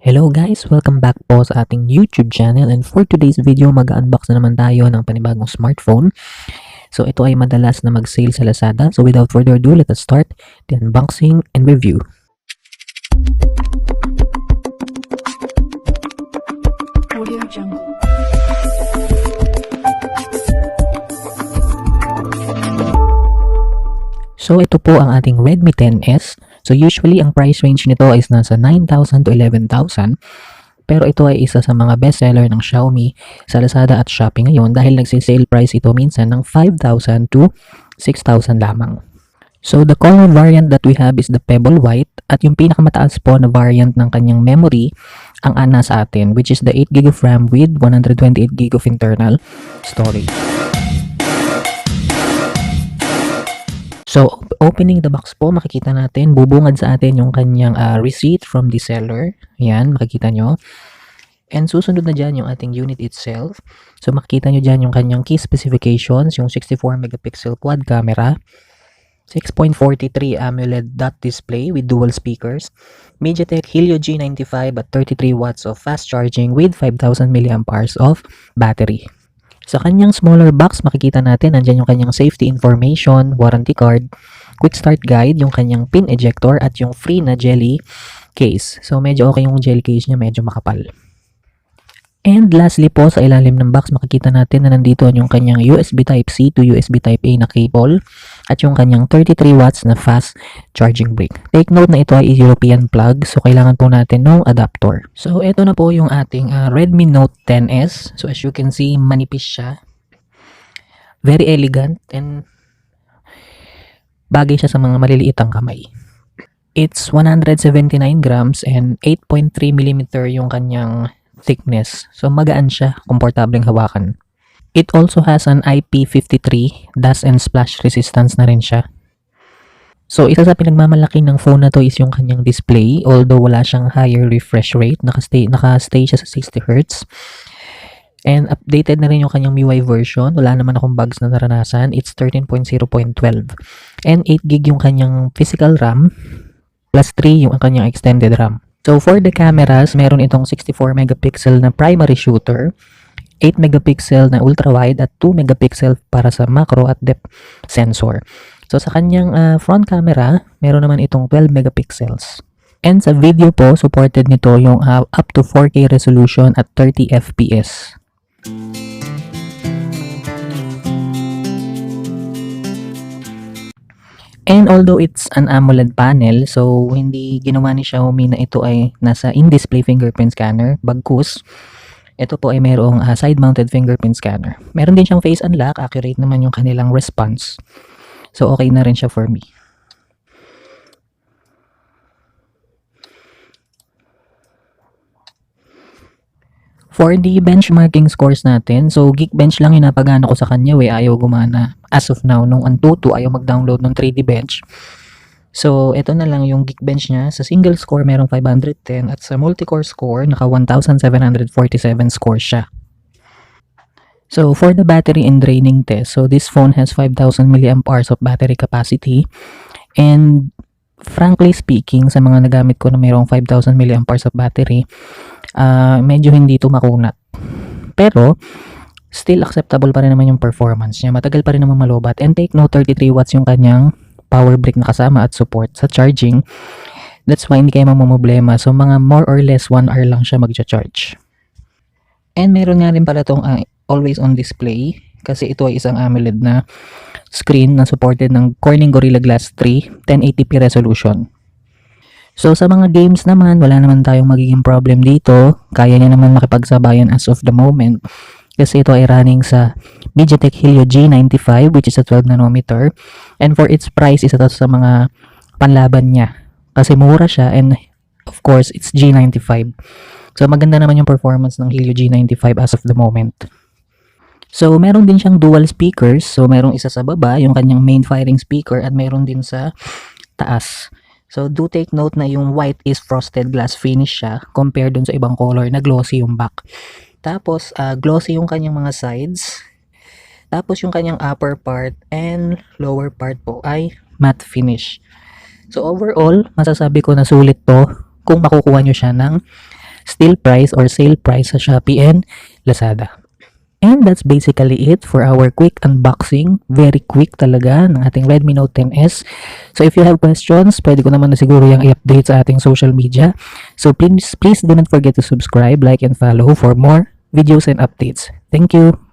Hello guys! Welcome back po sa ating YouTube channel, and for today's video mag-unbox na naman tayo ng panibagong smartphone. So ito ay madalas na mag-sale sa Lazada. So without further ado, let us start the unboxing and review. Audio Jungle. So ito po ang ating Redmi 10S. So usually ang price range nito is nasa 9,000 to 11,000. Pero ito ay isa sa mga bestseller ng Xiaomi sa Lazada at Shopee ngayon dahil nagsisale price ito minsan ng 5,000 to 6,000 lamang. So the color variant that we have is the Pebble White, at yung pinakamataas po na variant ng kanyang memory ang nasa atin, which is the 8GB of RAM with 128GB of internal storage. So, opening the box po, makikita natin, bubungad sa atin yung kanyang receipt from the seller. Yan, makikita nyo. And susunod na dyan yung ating unit itself. So, makikita nyo dyan yung kanyang key specifications, yung 64 megapixel quad camera, 6.43 AMOLED dot display with dual speakers, MediaTek Helio G95 at 33 watts of fast charging with 5,000 mAh of battery. Sa kanyang smaller box, makikita natin nandyan yung kanyang safety information, warranty card, quick start guide, yung kanyang pin ejector at yung free na jelly case. So medyo okay yung jelly case niya, medyo makapal. And lastly po, sa ilalim ng box, makikita natin na nandito yung kanyang USB Type-C to USB Type-A na cable at yung kanyang 33 watts na fast charging brick. Take note na ito ay European plug, so kailangan po natin ng adapter. So ito na po yung ating Redmi Note 10S. So as you can see, manipis siya. Very elegant and bagay siya sa mga maliliitang kamay. It's 179 grams and 8.3mm yung kanyang thickness. So magaan siya, komportableng hawakan. It also has an IP53 dust and splash resistance na rin siya. So isa sa pinagmamalaki ng phone na to is yung kanyang display, although wala siyang higher refresh rate, naka-stay siya sa 60Hz. And updated na rin yung kanyang MIUI version. Wala naman akong bugs na naranasan. It's 13.0.12. And 8GB yung kanyang physical RAM plus 3 yung kanyang extended RAM. So for the cameras, meron itong 64 megapixel na primary shooter, 8 megapixel na ultra wide at 2 megapixel para sa macro at depth sensor. So sa kanyang front camera, meron naman itong 12 megapixels. And sa video po, supported nito yung up to 4K resolution at 30 FPS. And although it's an AMOLED panel, so hindi ginawa ni Xiaomi na ito ay nasa in-display fingerprint scanner. Bagkus, ito po ay mayroong side-mounted fingerprint scanner. Meron din siyang face unlock, accurate naman yung kanilang response. So okay na rin siya for me. For the benchmarking scores natin, so Geekbench lang yung napagana ko sa kanya, ayaw gumana. As of now, nung Antutu, ayaw mag-download ng 3D Bench. So, ito na lang yung Geekbench niya. Sa single score, merong 510 at sa multi-core score, naka 1,747 score siya. So, for the battery and draining test, so this phone has 5,000 mAh of battery capacity. And frankly speaking, sa mga nagamit ko na mayroong 5,000 mAh of battery, medyo hindi ito makunat. Pero, still acceptable pa rin naman yung performance niya. Matagal pa rin naman malobat. And take note, 33 watts yung kanyang power brick na kasama at support sa charging. That's why hindi kayo mamumblema. So, mga more or less 1 hour lang siya mag-charge. And meron nga rin pala itong always on display. Kasi ito ay isang AMOLED na screen na supported ng Corning Gorilla Glass 3 1080p resolution. So sa mga games naman, wala naman tayong magiging problem dito. Kaya niya naman makipagsabayan as of the moment. Kasi ito ay running sa MediaTek Helio G95, which is a 12nm. And for its price, isa to sa mga panlaban niya. Kasi mura siya and of course, it's G95. So maganda naman yung performance ng Helio G95 as of the moment. So meron din siyang dual speakers. So merong isa sa baba, yung kanyang main firing speaker, at meron din sa taas. So, do take note na yung white is frosted glass finish siya compared dun sa ibang color na glossy yung back. Tapos, glossy yung kanyang mga sides. Tapos, yung kanyang upper part and lower part po ay matte finish. So, overall, masasabi ko na sulit to kung makukuha nyo siya ng still price or sale price sa Shopee and Lazada. And that's basically it for our quick unboxing. Very quick talaga ng ating Redmi Note 10s. So if you have questions, pwede ko naman na siguro yung i-update sa ating social media. So please do not forget to subscribe, like, and follow for more videos and updates. Thank you!